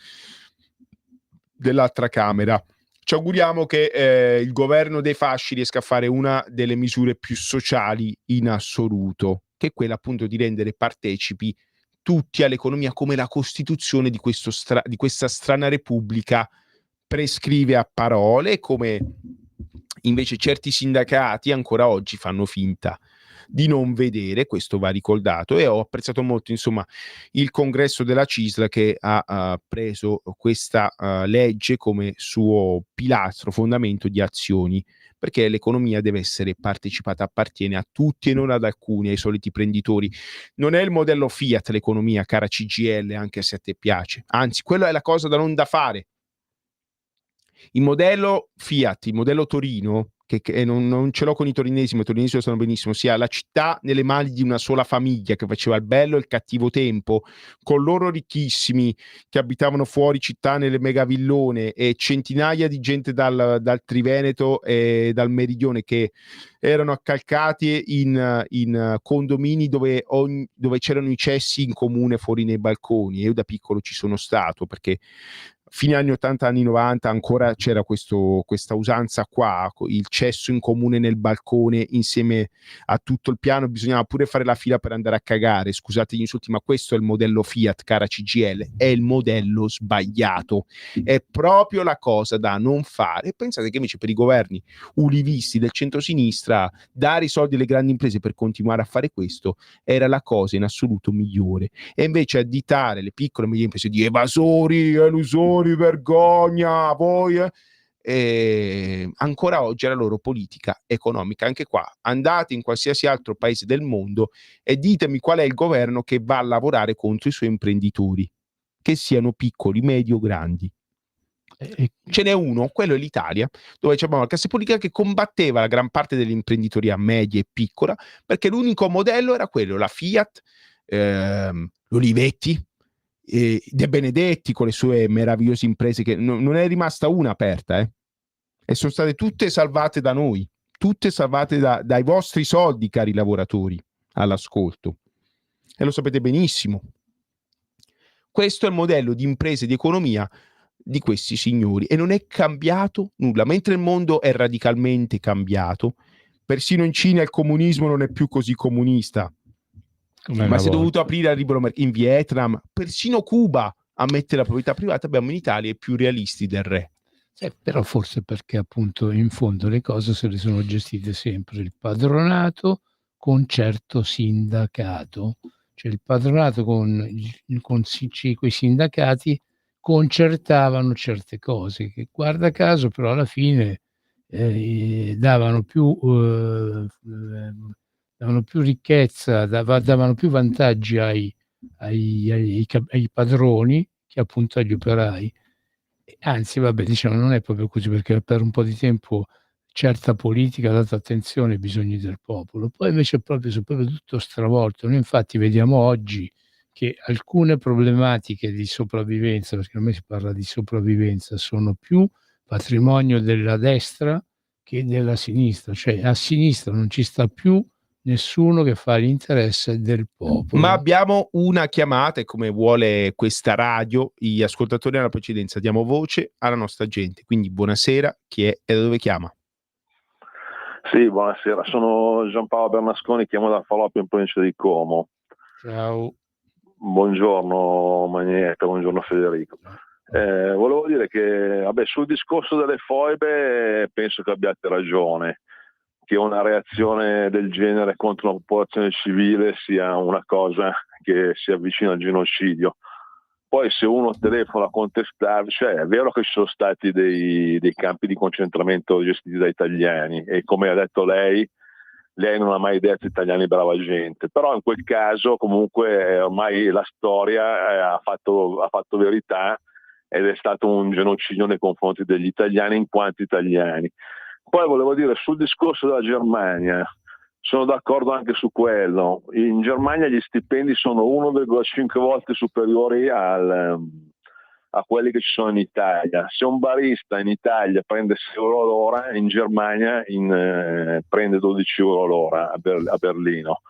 dell'altra Camera. Ci auguriamo che il governo dei fasci riesca a fare una delle misure più sociali in assoluto, che è quella appunto di rendere partecipi tutti all'economia, come la Costituzione di questa strana Repubblica prescrive a parole, come invece certi sindacati ancora oggi fanno finta di non vedere. Questo va ricordato, e ho apprezzato molto, insomma, il congresso della CISL che ha preso questa legge come suo pilastro, fondamento di azioni, perché l'economia deve essere partecipata, appartiene a tutti e non ad alcuni, ai soliti prenditori. Non è il modello Fiat l'economia, cara CGIL, anche se a te piace, anzi, quella è la cosa da non da fare. Il modello Fiat, il modello Torino, che non ce l'ho con i torinesi, ma i torinesi lo sanno benissimo, sia la città nelle mani di una sola famiglia che faceva il bello e il cattivo tempo, con loro ricchissimi che abitavano fuori città nelle megavillone, e centinaia di gente dal Triveneto e dal Meridione che erano accalcati in condomini dove c'erano i cessi in comune fuori nei balconi. E io da piccolo ci sono stato, perché fine anni 80, anni 90 ancora c'era questa usanza qua, il cesso in comune nel balcone insieme a tutto il piano, bisognava pure fare la fila per andare a cagare, scusate gli insulti, ma questo è il modello Fiat, cara CGIL, è il modello sbagliato, è proprio la cosa da non fare. E pensate che invece per i governi ulivisti del centrosinistra dare i soldi alle grandi imprese per continuare a fare questo era la cosa in assoluto migliore, e invece additare le piccole e medie imprese di evasori, elusori, vergogna, voi ancora oggi è la loro politica economica. Anche qua andate in qualsiasi altro paese del mondo e ditemi qual è il governo che va a lavorare contro i suoi imprenditori, che siano piccoli, medi o grandi. Ce n'è uno, quello è l'Italia, dove c'è una classe politica che combatteva la gran parte dell'imprenditoria media e piccola, perché l'unico modello era quello, la Fiat, l'Olivetti, De Benedetti con le sue meravigliose imprese, che non è rimasta una aperta, e sono state tutte salvate da noi, tutte salvate dai vostri soldi, cari lavoratori all'ascolto, e lo sapete benissimo. Questo è il modello di imprese e di economia di questi signori, e non è cambiato nulla, mentre il mondo è radicalmente cambiato. Persino in Cina il comunismo non è più così comunista, ma si è dovuto aprire al libero mercato. In Vietnam, persino Cuba ammette la proprietà privata. Abbiamo in Italia i più realisti del re. Però forse perché appunto in fondo le cose se le sono gestite sempre il padronato con certo sindacato, cioè il padronato con quei sindacati concertavano certe cose che, guarda caso, però alla fine davano più ricchezza, davano più vantaggi ai padroni che appunto agli operai. Anzi, vabbè, diciamo, non è proprio così, perché per un po' di tempo certa politica ha dato attenzione ai bisogni del popolo, poi invece sono proprio tutto stravolto. Noi infatti vediamo oggi che alcune problematiche di sopravvivenza, perché ormai si parla di sopravvivenza, sono più patrimonio della destra che della sinistra, cioè a sinistra non ci sta più nessuno che fa l'interesse del popolo. Ma abbiamo una chiamata, e come vuole questa radio, gli ascoltatori alla precedenza, diamo voce alla nostra gente. Quindi buonasera, chi è e da dove chiama? Sì, buonasera, sono Giampaolo Bernasconi, chiamo da Falloppio in provincia di Como. Ciao. Buongiorno Magnetta, buongiorno Federico. Volevo dire che sul discorso delle foibe penso che abbiate ragione, che una reazione del genere contro una popolazione civile sia una cosa che si avvicina al genocidio. Poi se uno telefona a contestarli, cioè è vero che ci sono stati dei campi di concentramento gestiti da italiani, e come ha detto lei non ha mai detto italiani brava gente, però in quel caso comunque ormai la storia ha fatto verità, ed è stato un genocidio nei confronti degli italiani in quanto italiani. Poi volevo dire sul discorso della Germania, sono d'accordo anche su quello. In Germania gli stipendi sono 1,5 volte superiori a quelli che ci sono in Italia. Se un barista in Italia prende 6 euro l'ora, in Germania prende 12 euro l'ora a Berlino.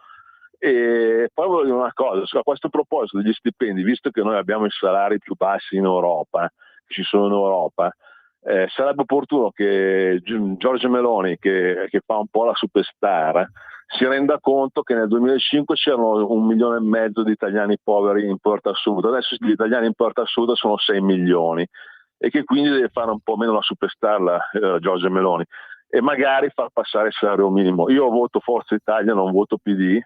E poi voglio dire una cosa, a questo proposito degli stipendi, visto che noi abbiamo i salari più bassi in Europa, che ci sono in Europa, sarebbe opportuno che Giorgia Meloni, che fa un po' la superstar, si renda conto che nel 2005 c'erano 1,5 milioni di italiani poveri in Porta Sud, adesso gli italiani in Porta Sud sono 6 milioni, e che quindi deve fare un po' meno la superstar Giorgia Meloni, e magari far passare il salario minimo. Io voto Forza Italia, non voto PD,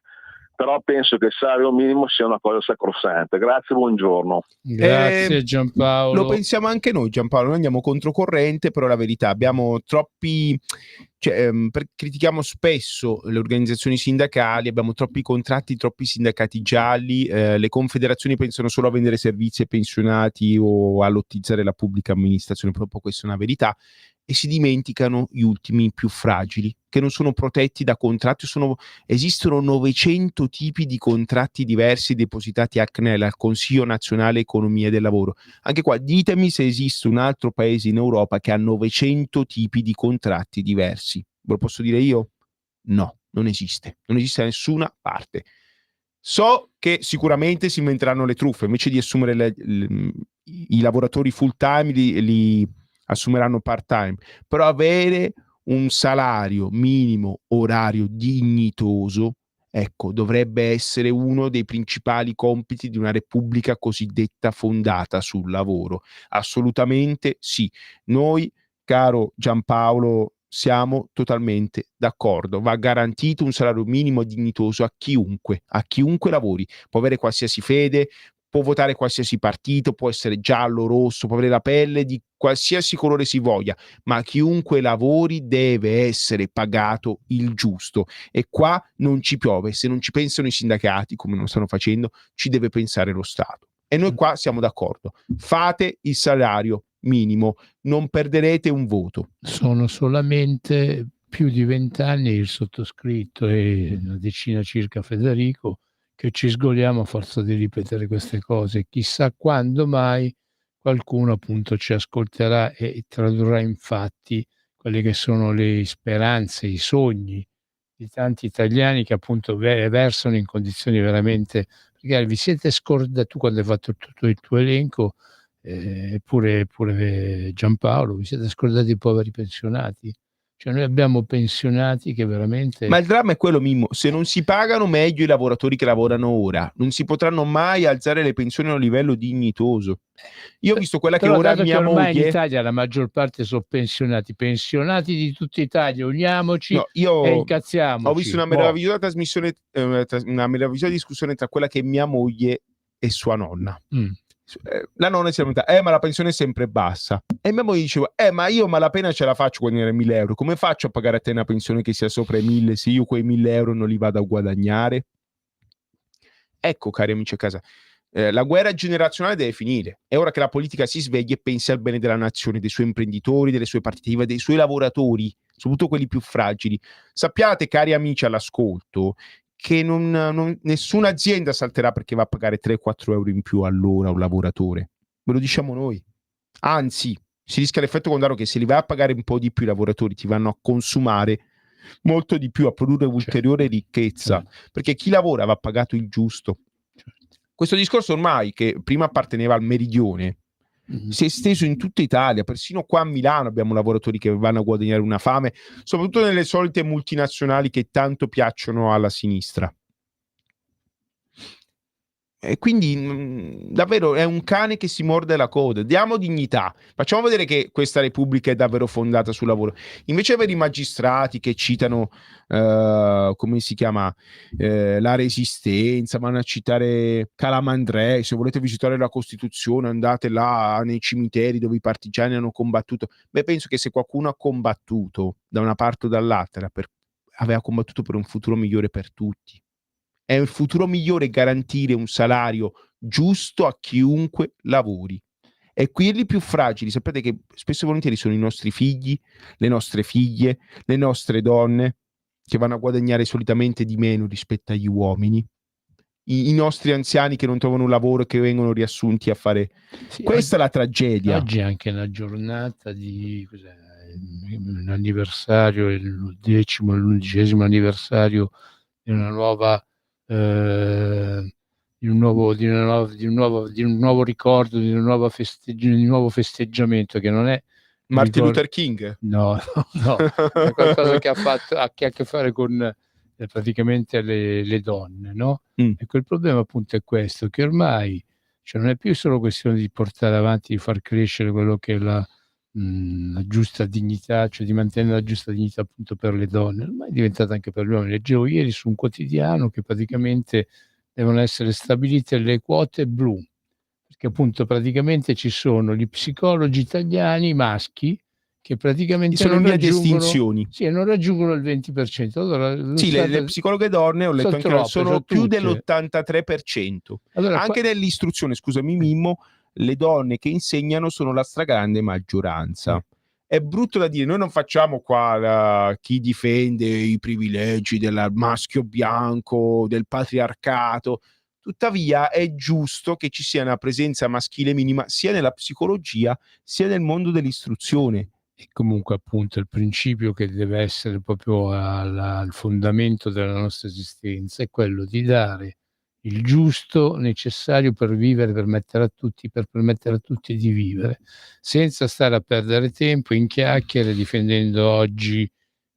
però penso che il salario minimo sia una cosa sacrosanta. Grazie, buongiorno. Grazie Giampaolo. Lo pensiamo anche noi, Giampaolo, noi andiamo controcorrente, però la verità, abbiamo troppi, critichiamo spesso le organizzazioni sindacali, abbiamo troppi contratti, troppi sindacati gialli, le confederazioni pensano solo a vendere servizi ai pensionati o a lottizzare la pubblica amministrazione, proprio questa è una verità, e si dimenticano gli ultimi più fragili, che non sono protetti da contratti. Esistono 900 tipi di contratti diversi depositati a CNEL, al Consiglio Nazionale Economia del Lavoro. Anche qua ditemi se esiste un altro paese in Europa che ha 900 tipi di contratti diversi. Ve lo posso dire io? No, non esiste da nessuna parte. So che sicuramente si inventeranno le truffe, invece di assumere i lavoratori full time li assumeranno part time, però avere un salario minimo orario dignitoso, ecco, dovrebbe essere uno dei principali compiti di una repubblica cosiddetta fondata sul lavoro. Assolutamente sì. Noi, caro Giampaolo, siamo totalmente d'accordo. Va garantito un salario minimo dignitoso a chiunque lavori. Può avere qualsiasi fede, può votare qualsiasi partito, può essere giallo, rosso, può avere la pelle di qualsiasi colore si voglia, ma chiunque lavori deve essere pagato il giusto. E qua non ci piove. Se non ci pensano i sindacati, come non stanno facendo, ci deve pensare lo Stato. E noi qua siamo d'accordo. Fate il salario minimo, non perderete un voto. Sono solamente più di 20 anni il sottoscritto e una decina circa Federico che ci sgoliamo a forza di ripetere queste cose. Chissà quando mai qualcuno appunto ci ascolterà e tradurrà in fatti quelle che sono le speranze, i sogni di tanti italiani che appunto versano in condizioni veramente, perché vi siete scordati, tu quando hai fatto tutto il tuo elenco, pure Giampaolo, vi siete scordati i poveri pensionati. Cioè noi abbiamo pensionati che veramente... Ma il dramma è quello, Mimmo, se non si pagano meglio i lavoratori che lavorano ora, non si potranno mai alzare le pensioni a un livello dignitoso. Io ho visto quella Però che ora dato mia che ormai moglie... in Italia la maggior parte sono pensionati di tutta Italia, uniamoci No, io e incazziamoci. ho visto una meravigliosa trasmissione, una meravigliosa discussione tra quella che è mia moglie e sua nonna. La nonna si lamenta, ma la pensione è sempre bassa. E mia moglie diceva, ma io malapena ce la faccio guadagnare 1.000 euro. Come faccio a pagare a te una pensione che sia sopra i 1.000 se io quei 1.000 euro non li vado a guadagnare? Ecco, cari amici a casa, la guerra generazionale deve finire. È ora che la politica si svegli e pensi al bene della nazione, dei suoi imprenditori, delle sue partite IVA, dei suoi lavoratori, soprattutto quelli più fragili. Sappiate, cari amici all'ascolto, che nessuna azienda salterà perché va a pagare 3-4 euro in più all'ora a un lavoratore. Ve lo diciamo noi. Anzi, si rischia l'effetto contrario che se li vai a pagare un po' di più i lavoratori ti vanno a consumare molto di più, a produrre ulteriore ricchezza, perché chi lavora va pagato il giusto. Questo discorso ormai, che prima apparteneva al meridione, si è esteso in tutta Italia, persino qua a Milano abbiamo lavoratori che vanno a guadagnare una fame, soprattutto nelle solite multinazionali che tanto piacciono alla sinistra. E quindi davvero è un cane che si morde la coda. Diamo dignità, facciamo vedere che questa Repubblica è davvero fondata sul lavoro. Invece avere i magistrati che citano come si chiama, la Resistenza, vanno a citare Calamandrei, se volete visitare la Costituzione andate là nei cimiteri dove i partigiani hanno combattuto. Beh, penso che se qualcuno ha combattuto da una parte o dall'altra, aveva combattuto per un futuro migliore per tutti. È il futuro migliore garantire un salario giusto a chiunque lavori. E quelli più fragili, sapete che spesso e volentieri sono i nostri figli, le nostre figlie, le nostre donne, che vanno a guadagnare solitamente di meno rispetto agli uomini. I nostri anziani che non trovano un lavoro e che vengono riassunti a fare... Sì, questa è la tragedia. Oggi è anche una giornata di... un anniversario, il 10° e l'11° anniversario di una nuova... di un nuovo ricordo, di un nuovo festeggiamento che non è Martin Luther King? No, è qualcosa che ha a che fare con praticamente le donne, no? Ecco, il problema appunto è questo, che ormai non è più solo questione di portare avanti, di far crescere quello che è la giusta dignità, cioè di mantenere la giusta dignità appunto per le donne, ormai è diventata anche per gli uomini. Leggevo ieri su un quotidiano che praticamente devono essere stabilite le quote blu, perché appunto praticamente ci sono gli psicologi italiani maschi che praticamente sono in via di estinzioni. Sì, non raggiungono il 20%. Allora, sì, le psicologhe donne, ho letto anche sono più dell'83%. Allora, anche nell'istruzione, scusami Mimmo, le donne che insegnano sono la stragrande maggioranza. È brutto da dire, noi non facciamo qua chi difende i privilegi del maschio bianco, del patriarcato. Tuttavia è giusto che ci sia una presenza maschile minima sia nella psicologia sia nel mondo dell'istruzione. E comunque appunto il principio che deve essere proprio al fondamento della nostra esistenza è quello di dare il giusto necessario per vivere, per permettere a tutti di vivere, senza stare a perdere tempo in chiacchiere difendendo oggi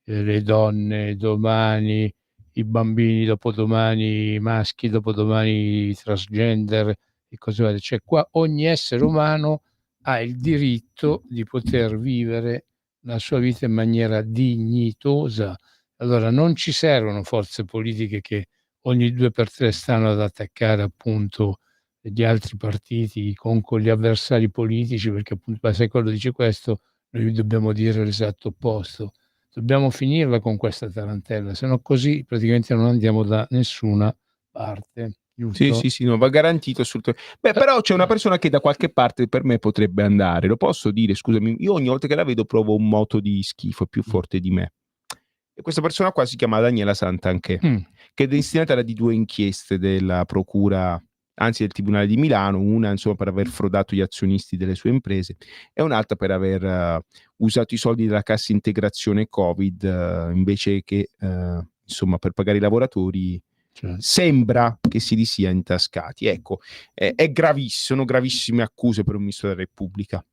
le donne, domani i bambini, dopodomani i maschi, dopodomani i transgender e cose varie. Cioè qua ogni essere umano ha il diritto di poter vivere la sua vita in maniera dignitosa. Allora non ci servono forze politiche che ogni 2x3 stanno ad attaccare appunto gli altri partiti con gli avversari politici, perché appunto se quello dice questo, noi dobbiamo dire l'esatto opposto. Dobbiamo finirla con questa tarantella, se no così praticamente non andiamo da nessuna parte, Sì, giusto? sì, no, va garantito assolutamente. Beh, però c'è una persona che da qualche parte per me potrebbe andare, lo posso dire, scusami, io ogni volta che la vedo provo un moto di schifo, è più forte di me. E questa persona qua si chiama Daniela Santanchè, che è destinataria di 2 inchieste della procura, anzi del Tribunale di Milano, una insomma per aver frodato gli azionisti delle sue imprese e un'altra per aver usato i soldi della cassa integrazione Covid invece che insomma per pagare i lavoratori. Sembra che si li sia intascati. Ecco, è gravissimo, sono gravissime accuse per un ministro della Repubblica.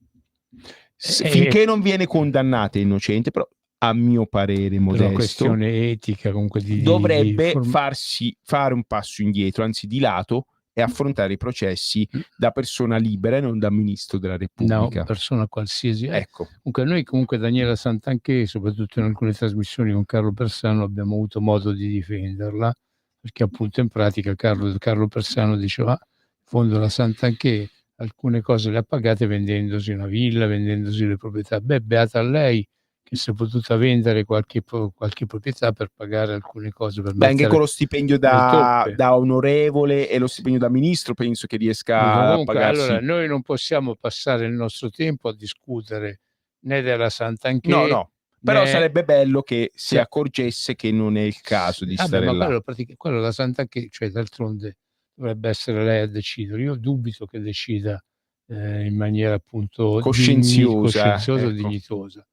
Finché non viene condannata è innocente, però a mio parere per modesto, una questione etica comunque dovrebbe fare un passo indietro, anzi di lato, e affrontare i processi da persona libera e non da ministro della Repubblica. No, persona qualsiasi. Ecco. Comunque noi Daniela Santanchè, soprattutto in alcune trasmissioni con Carlo Persano, abbiamo avuto modo di difenderla, perché appunto in pratica Carlo Persano diceva, in fondo la Santanchè alcune cose le ha pagate vendendosi una villa, vendendosi le proprietà. Beh, beata a lei che si è potuta vendere qualche proprietà per pagare alcune cose. Per anche con lo stipendio da onorevole e lo stipendio da ministro penso che riesca a pagarsi. Allora, noi non possiamo passare il nostro tempo a discutere né della Santanchè. No. Però sarebbe bello che si accorgesse che non è il caso di stare là. Quello la Santanchè, cioè d'altronde dovrebbe essere lei a decidere. Io dubito che decida in maniera appunto coscienziosa, ecco. Dignitosa.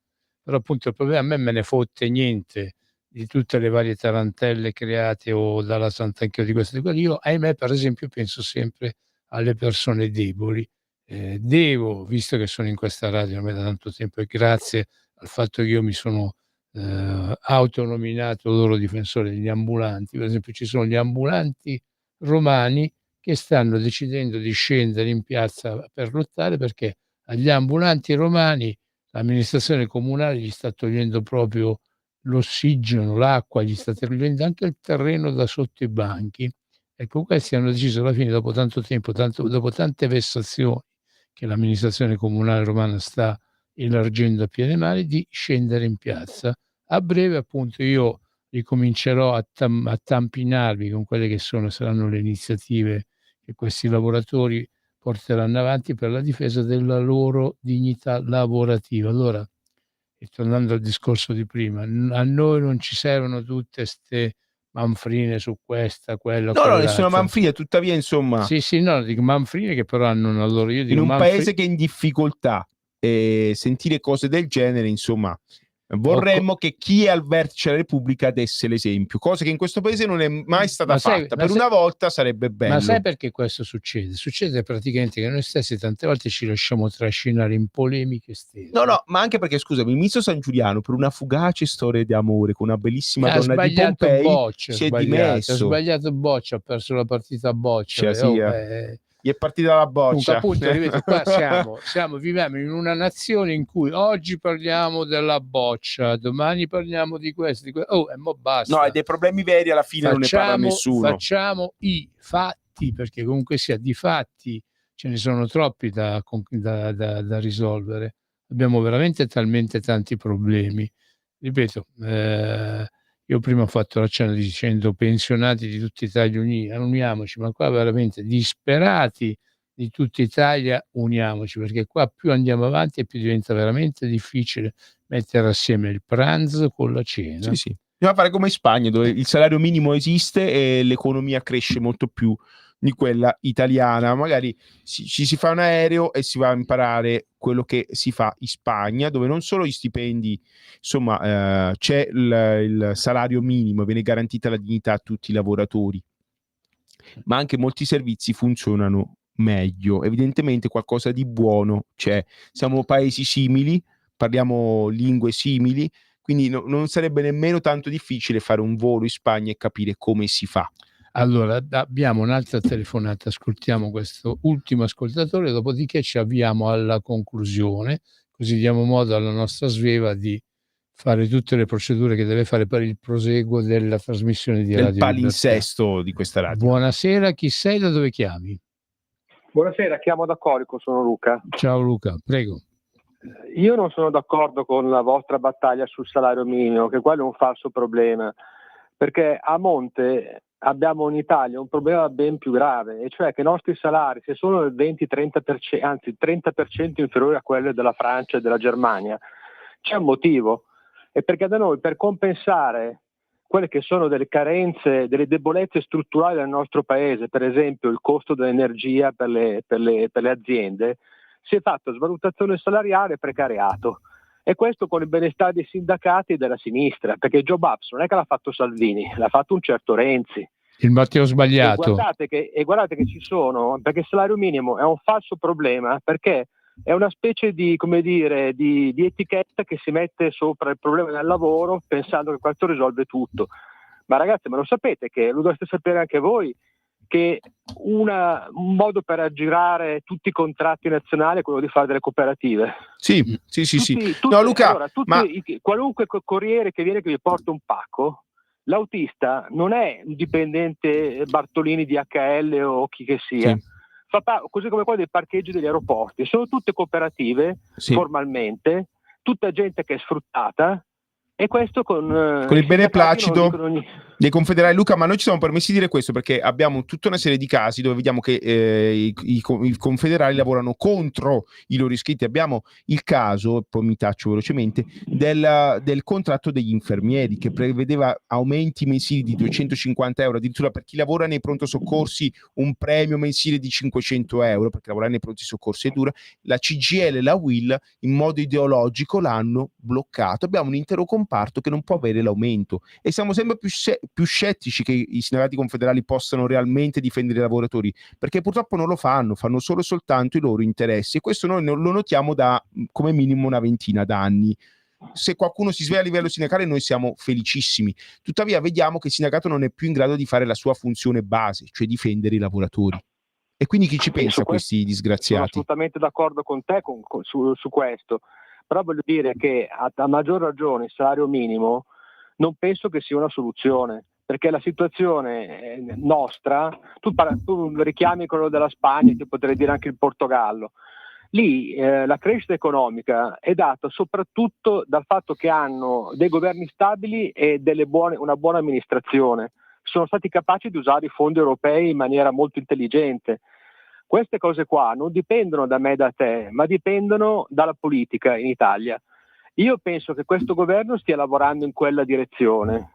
Però appunto il problema, a me ne fotte niente di tutte le varie tarantelle create o dalla Santanchè o di questo e di quello. Io, ahimè, per esempio, penso sempre alle persone deboli. Visto che sono in questa radio ormai da tanto tempo e grazie al fatto che io mi sono autonominato loro difensore degli ambulanti, per esempio ci sono gli ambulanti romani che stanno decidendo di scendere in piazza per lottare perché agli ambulanti romani l'amministrazione comunale gli sta togliendo proprio l'ossigeno, l'acqua, gli sta togliendo anche il terreno da sotto i banchi. Ecco, questi hanno deciso alla fine, dopo tanto tempo, dopo tante vessazioni che l'amministrazione comunale romana sta elargendo a piene mani, di scendere in piazza. A breve, appunto, io ricomincerò a tampinarvi con quelle che saranno le iniziative che questi lavoratori porteranno avanti per la difesa della loro dignità lavorativa. Allora, e tornando al discorso di prima, a noi non ci servono tutte ste manfrine su questa, quella, no, nessuna manfrina, tuttavia insomma sì, no, dico manfrine che però hanno una loro, io dico in un paese che è in difficoltà sentire cose del genere, insomma, vorremmo che chi è al vertice della Repubblica desse l'esempio, cosa che in questo paese non è mai stata fatta. Per una volta sarebbe bello. Ma sai perché questo succede? Succede praticamente che noi stessi tante volte ci lasciamo trascinare in polemiche stesse. No, ma anche perché, scusami, il ministro San Giuliano, per una fugace storia di amore con una bellissima donna di Pompei, si è dimesso. Ha sbagliato Boccia, ha perso la partita a Boccia. Gli è partita la boccia. Comunque, appunto, ripeto, qua viviamo in una nazione in cui oggi parliamo della boccia, domani parliamo di questo, e mo basta. No, e dei problemi veri alla fine non ne parla nessuno. Facciamo i fatti, perché comunque sia di fatti ce ne sono troppi da risolvere. Abbiamo veramente talmente tanti problemi. Ripeto, io prima ho fatto l'accenno dicendo pensionati di tutta Italia uniamoci, ma qua veramente disperati di tutta Italia uniamoci, perché qua più andiamo avanti e più diventa veramente difficile mettere assieme il pranzo con la cena. Sì. Bisogna fare come in Spagna, dove il salario minimo esiste e l'economia cresce molto più di quella italiana. Magari ci si fa un aereo e si va a imparare quello che si fa in Spagna, dove non solo gli stipendi, insomma, c'è il salario minimo, viene garantita la dignità a tutti i lavoratori, ma anche molti servizi funzionano meglio. Evidentemente qualcosa di buono c'è. Siamo paesi simili, parliamo lingue simili, quindi non sarebbe nemmeno tanto difficile fare un volo in Spagna e capire come si fa. Allora, abbiamo un'altra telefonata, ascoltiamo questo ultimo ascoltatore, dopodiché ci avviamo alla conclusione, così diamo modo alla nostra Sveva di fare tutte le procedure che deve fare per il proseguo della trasmissione di Del Radio Libertà. palinsesto di questa radio. Buonasera, chi sei, da dove chiami? Buonasera, chiamo da Corico, sono Luca. Ciao Luca, prego. Io non sono d'accordo con la vostra battaglia sul salario minimo, che quello è un falso problema, perché a monte abbiamo in Italia un problema ben più grave, e cioè che i nostri salari, se sono del 20-30%, anzi 30% inferiori a quelli della Francia e della Germania, c'è un motivo, e perché da noi, per compensare quelle che sono delle carenze, delle debolezze strutturali del nostro paese, per esempio il costo dell'energia per le aziende, si è fatto svalutazione salariale e precariato. E questo con il benestare dei sindacati e della sinistra, perché il Job Apps non è che l'ha fatto Salvini, l'ha fatto un certo Renzi. Il Matteo sbagliato. E guardate che ci sono, perché il salario minimo è un falso problema, perché è una specie di, come dire, di etichetta che si mette sopra il problema del lavoro pensando che questo risolve tutto. Ma ragazzi, ma lo sapete che, lo dovreste sapere anche voi, che un modo per aggirare tutti i contratti nazionali è quello di fare delle cooperative. Sì. No, Luca, allora, qualunque corriere che viene che vi porta un pacco, l'autista non è un dipendente Bartolini di HL o chi che sia. Sì. Così come quello dei parcheggi degli aeroporti. Sono tutte cooperative, sì, formalmente, tutta gente che è sfruttata, e questo con il beneplacito dei confederali. Luca, ma noi ci siamo permessi di dire questo perché abbiamo tutta una serie di casi dove vediamo che i confederali lavorano contro i loro iscritti. Abbiamo il caso, poi mi taccio velocemente, del contratto degli infermieri, che prevedeva aumenti mensili di 250 euro, addirittura per chi lavora nei pronto soccorsi un premio mensile di 500 euro, perché lavorare nei pronti soccorsi è dura. La CGIL e la UIL in modo ideologico l'hanno bloccato. Abbiamo un intero comparto che non può avere l'aumento, e siamo sempre più scettici che i sindacati confederali possano realmente difendere i lavoratori, perché purtroppo non lo fanno solo e soltanto i loro interessi, e questo noi lo notiamo da come minimo una ventina d'anni. Se qualcuno si sveglia a livello sindacale noi siamo felicissimi, tuttavia vediamo che il sindacato non è più in grado di fare la sua funzione base, cioè difendere i lavoratori. E quindi chi ci pensa a questi disgraziati? Sono assolutamente d'accordo con te su questo, però voglio dire che a maggior ragione il salario minimo non penso che sia una soluzione, perché la situazione nostra, tu richiami quello della Spagna, ti potrei dire anche il Portogallo, lì la crescita economica è data soprattutto dal fatto che hanno dei governi stabili e una buona amministrazione, sono stati capaci di usare i fondi europei in maniera molto intelligente. Queste cose qua non dipendono da me e da te, ma dipendono dalla politica in Italia. Io penso che questo governo stia lavorando in quella direzione.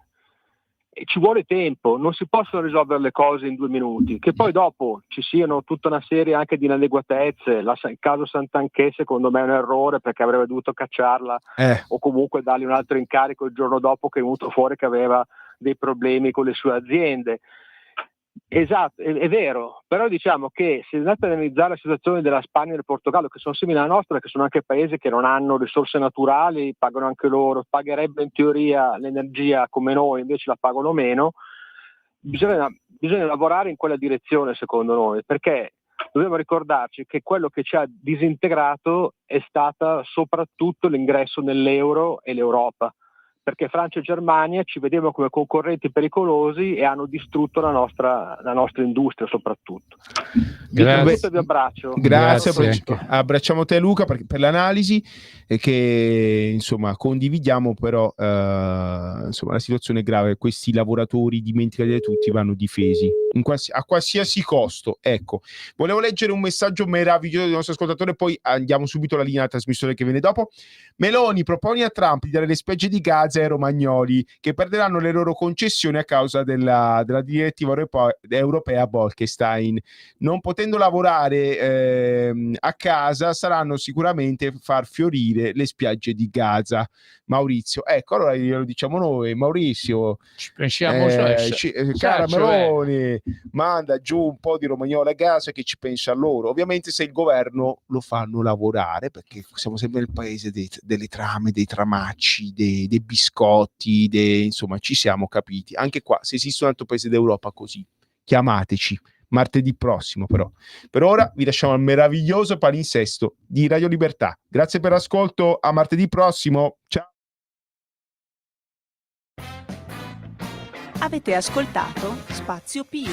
E ci vuole tempo, non si possono risolvere le cose in 2 minuti, che poi dopo ci siano tutta una serie anche di inadeguatezze. Il caso Santanchè secondo me è un errore, perché avrebbe dovuto cacciarla o comunque dargli un altro incarico il giorno dopo che è venuto fuori che aveva dei problemi con le sue aziende. Esatto, è vero, però diciamo che se andate ad analizzare la situazione della Spagna e del Portogallo, che sono simili alla nostra, che sono anche paesi che non hanno risorse naturali, pagano anche loro, pagherebbero in teoria l'energia come noi, invece la pagano meno, bisogna lavorare in quella direzione secondo noi, perché dobbiamo ricordarci che quello che ci ha disintegrato è stata soprattutto l'ingresso nell'euro e l'Europa, perché Francia e Germania ci vedevano come concorrenti pericolosi e hanno distrutto la nostra industria soprattutto. Grazie. Vi abbraccio. Grazie. Abbracciamo te Luca per l'analisi, che insomma condividiamo, però insomma la situazione è grave, questi lavoratori dimenticati da tutti vanno difesi a qualsiasi costo. Ecco, volevo leggere un messaggio meraviglioso del nostro ascoltatore, poi andiamo subito alla linea della trasmissione che viene dopo. Meloni propone a Trump di dare le spiagge di Gaza ai romagnoli, che perderanno le loro concessioni a causa della direttiva europea Bolkestein. Non potendo lavorare a casa, saranno sicuramente far fiorire le spiagge di Gaza. Maurizio, ecco, allora glielo diciamo noi, Maurizio, ci pensiamo, cara Meloni, dice manda giù un po' di romagnolo a gas che ci pensa a loro, ovviamente se il governo lo fanno lavorare, perché siamo sempre nel paese delle trame, dei tramacci, dei biscotti, insomma ci siamo capiti, anche qua se esiste un altro paese d'Europa così chiamateci martedì prossimo. Però per ora vi lasciamo al meraviglioso palinsesto di Radio Libertà. Grazie per l'ascolto, a martedì prossimo, ciao. Avete ascoltato Spazio Più.